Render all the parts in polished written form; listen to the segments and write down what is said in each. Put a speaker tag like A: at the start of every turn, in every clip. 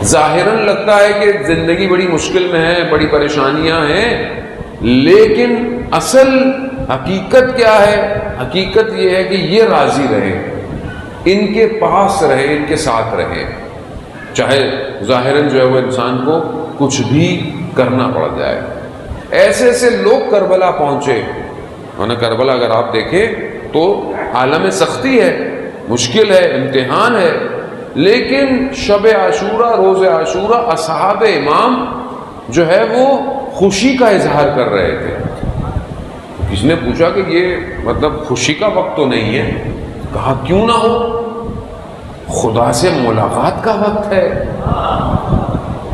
A: ظاہراً لگتا ہے کہ زندگی بڑی مشکل میں ہے، بڑی پریشانیاں ہیں، لیکن اصل حقیقت کیا ہے؟ حقیقت یہ ہے کہ یہ راضی رہے، ان کے پاس رہے، ان کے ساتھ رہے، چاہے ظاہراً جو ہے وہ انسان کو کچھ بھی کرنا پڑ جائے۔ ایسے ایسے لوگ کربلا پہنچے، ورنہ کربلا اگر آپ دیکھیں تو عالم سختی ہے، مشکل ہے، امتحان ہے، لیکن شب عاشورہ، روز عاشورہ، اصحاب امام جو ہے وہ خوشی کا اظہار کر رہے تھے۔ کسی نے پوچھا کہ یہ مطلب خوشی کا وقت تو نہیں ہے؟ کہا کیوں نہ ہو، خدا سے ملاقات کا وقت ہے۔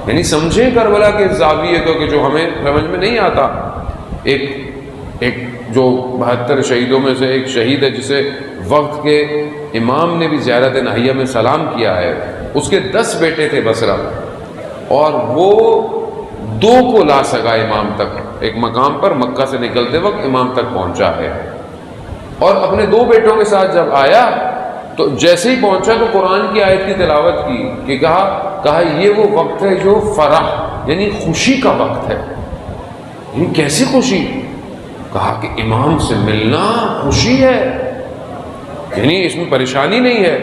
A: یعنی سمجھیں کربلا کے زاویے کو کہ جو ہمیں سمجھ میں نہیں آتا۔ ایک جو 72 شہیدوں میں سے ایک شہید ہے جسے وقت کے امام نے بھی زیارت ناحیہ میں سلام کیا ہے، اس کے 10 بیٹے تھے بصرہ، اور وہ 2 کو لا سکا امام تک، ایک مقام پر مکہ سے نکلتے وقت امام تک پہنچا ہے، اور اپنے 2 بیٹوں کے ساتھ جب آیا تو جیسے ہی پہنچا تو قرآن کی آیت کی تلاوت کی کہ کہا یہ وہ وقت ہے جو فرح یعنی خوشی کا وقت ہے۔ یعنی کیسی خوشی؟ کہا کہ امام سے ملنا خوشی ہے، یعنی اس میں پریشانی نہیں ہے،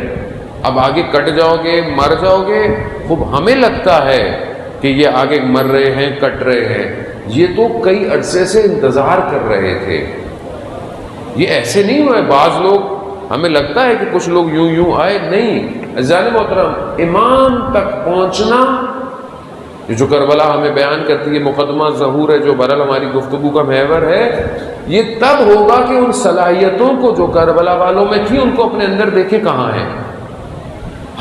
A: اب آگے کٹ جاؤ گے، مر جاؤ گے، خوب ہمیں لگتا ہے کہ یہ آگے مر رہے ہیں، کٹ رہے ہیں، یہ تو کئی عرصے سے انتظار کر رہے تھے۔ یہ ایسے نہیں ہوئے، بعض لوگ ہمیں لگتا ہے کہ کچھ لوگ یوں آئے، نہیں۔ عزیزان محترم، امام تک پہنچنا جو کربلا ہمیں بیان کرتی ہے، مقدمہ ظہور ہے جو بہرحال ہماری گفتگو کا محور ہے، یہ تب ہوگا کہ ان صلاحیتوں کو جو کربلا والوں میں تھی ان کو اپنے اندر دیکھیں کہاں ہے۔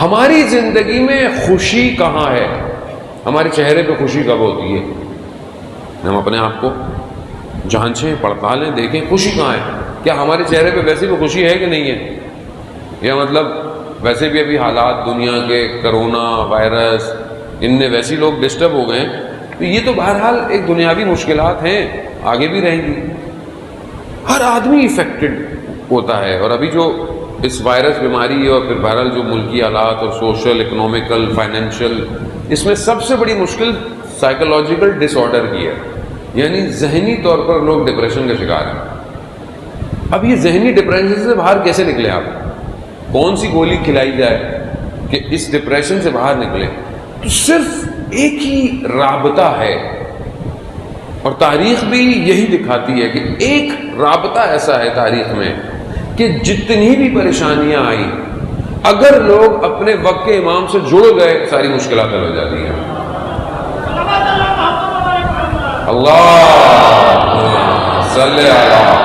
A: ہماری زندگی میں خوشی کہاں ہے؟ ہمارے چہرے پہ خوشی کب ہوتی ہے؟ ہم اپنے آپ کو جانچیں، پڑتالیں، دیکھیں خوشی کہاں ہے۔ کیا ہمارے چہرے پہ ویسے بھی خوشی ہے کہ نہیں ہے؟ یا مطلب ویسے بھی ابھی حالات دنیا کے، کرونا وائرس، ان میں ویسے لوگ ڈسٹرب ہو گئے ہیں، تو یہ تو بہرحال ایک دنیاوی مشکلات ہیں، آگے بھی رہیں گی، ہر آدمی افیکٹڈ ہوتا ہے۔ اور ابھی جو اس وائرس بیماری اور پھر بہرحال جو ملکی حالات اور سوشل، اکنومیکل، فائنینشیل، اس میں سب سے بڑی مشکل سائیکولوجیکل ڈس آرڈر کی ہے، یعنی ذہنی طور پر لوگ ڈپریشن کا شکار ہیں۔ اب یہ ذہنی ڈپریشن سے باہر کیسے نکلیں؟ آپ کون سی گولی کھلائی جائے کہ اس ڈپریشن سے باہر نکلیں؟ تو صرف ایک ہی رابطہ ہے، اور تاریخ بھی یہی دکھاتی ہے کہ ایک رابطہ ایسا ہے تاریخ میں کہ جتنی بھی پریشانیاں آئیں، اگر لوگ اپنے وقت کے امام سے جڑ گئے ساری مشکلات حل ہو جاتی ہیں۔ اللہ صلی اللہ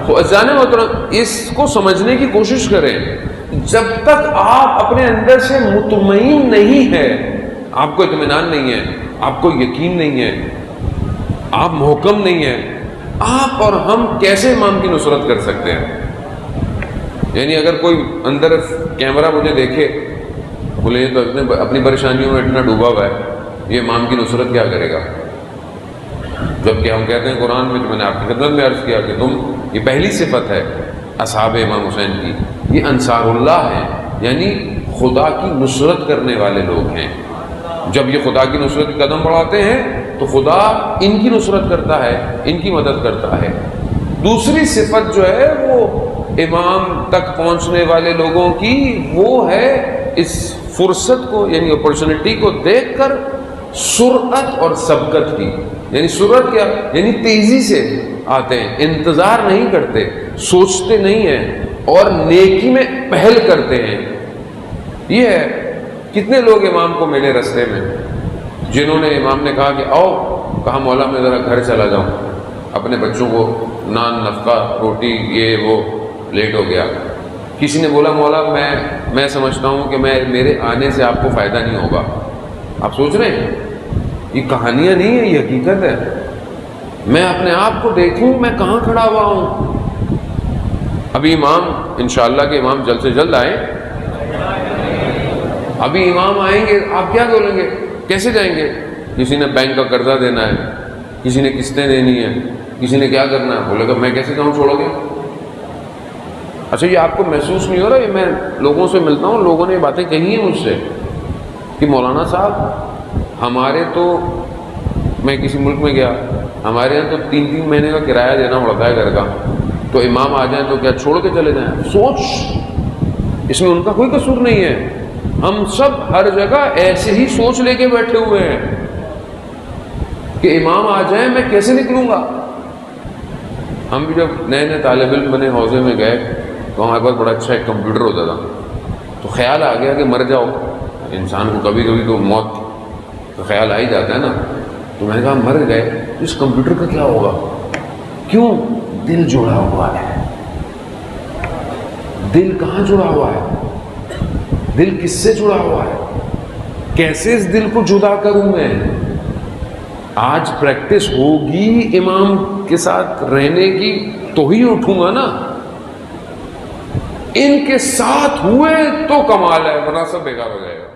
A: تو عزیزان محترم، اس کو سمجھنے کی کوشش کریں۔ جب تک آپ اپنے اندر سے مطمئن نہیں ہے، آپ کو اطمینان نہیں ہے، آپ کو یقین نہیں ہے، آپ محکم نہیں ہیں، آپ اور ہم کیسے امام کی نصرت کر سکتے ہیں؟ یعنی اگر کوئی اندر کیمرہ مجھے دیکھے، بولے یہ تو اپنی پریشانیوں میں اتنا ڈوبا ہوا ہے، یہ امام کی نصرت کیا کرے گا؟ جبکہ ہم کہتے ہیں قرآن میں، جو میں نے آپ کی خدمت میں عرض کیا کہ یہ پہلی صفت ہے اصحاب امام حسین کی، یہ انصار اللہ ہیں، یعنی خدا کی نصرت کرنے والے لوگ ہیں۔ جب یہ خدا کی نصرت کی قدم بڑھاتے ہیں تو خدا ان کی نصرت کرتا ہے، ان کی مدد کرتا ہے۔ دوسری صفت جو ہے وہ امام تک پہنچنے والے لوگوں کی، وہ ہے اس فرصت کو یعنی اپرچونٹی کو دیکھ کر سرعت اور سبقت کی۔ یعنی سرعت کیا؟ یعنی تیزی سے آتے ہیں، انتظار نہیں کرتے، سوچتے نہیں ہیں، اور نیکی میں پہل کرتے ہیں۔ یہ ہے، کتنے لوگ امام کو ملے رستے میں جنہوں نے امام نے کہا کہ آؤ، کہا مولا میں ذرا گھر چلا جاؤں، اپنے بچوں کو نان، نفقہ، روٹی، یہ وہ، لیٹ ہو گیا۔ کسی نے بولا مولا میں سمجھتا ہوں کہ میرے آنے سے آپ کو فائدہ نہیں ہوگا۔ آپ سوچ رہے ہیں یہ کہانیاں نہیں ہیں، یہ حقیقت ہے۔ میں اپنے آپ کو دیکھوں میں کہاں کھڑا ہوا ہوں۔ ابھی امام انشاءاللہ کہ امام جلد سے جلد آئیں، ابھی امام آئیں گے، آپ کیا بولیں گے؟ کیسے جائیں گے؟ کسی نے بینک کا قرضہ دینا ہے، کسی نے قسطیں دینی ہے، کسی نے کیا کرنا ہے، بولے گا میں کیسے جاؤں، چھوڑو گے؟ اچھا یہ آپ کو محسوس نہیں ہو رہا؟ یہ میں لوگوں سے ملتا ہوں، لوگوں نے یہ باتیں کہی ہیں مجھ سے کہ مولانا صاحب ہمارے تو، میں کسی ملک میں گیا، ہمارے یہاں تو 3 مہینے کا کرایہ دینا پڑتا ہے گھر کا، تو امام آ جائیں تو کیا چھوڑ کے چلے جائیں؟ سوچ، اس میں ان کا کوئی قصور نہیں ہے، ہم سب ہر جگہ ایسے ہی سوچ لے کے بیٹھے ہوئے ہیں کہ امام آ جائیں میں کیسے نکلوں گا۔ ہم بھی جب نئے طالب علم بنے حوزے میں گئے تو ہمارے پاس بڑا اچھا ایک کمپیوٹر ہوتا تھا، تو خیال آ گیا کہ مر جاؤ، انسان کو کبھی کبھی تو موت کا خیال آ ہی جاتا ہے نا، تو میں نے کہا مر گئے اس کمپیوٹر کا کیا ہوگا؟ کیوں؟ دل جڑا ہوا ہے۔ دل کہاں جڑا ہوا ہے؟ دل کس سے جڑا ہوا ہے؟ کیسے اس دل کو جدا کروں میں؟ آج پریکٹس ہوگی امام کے ساتھ رہنے کی تو ہی اٹھوں گا نا، ان کے ساتھ ہوئے تو کمال ہے، ورنہ سب بیکار ہو جائے گا۔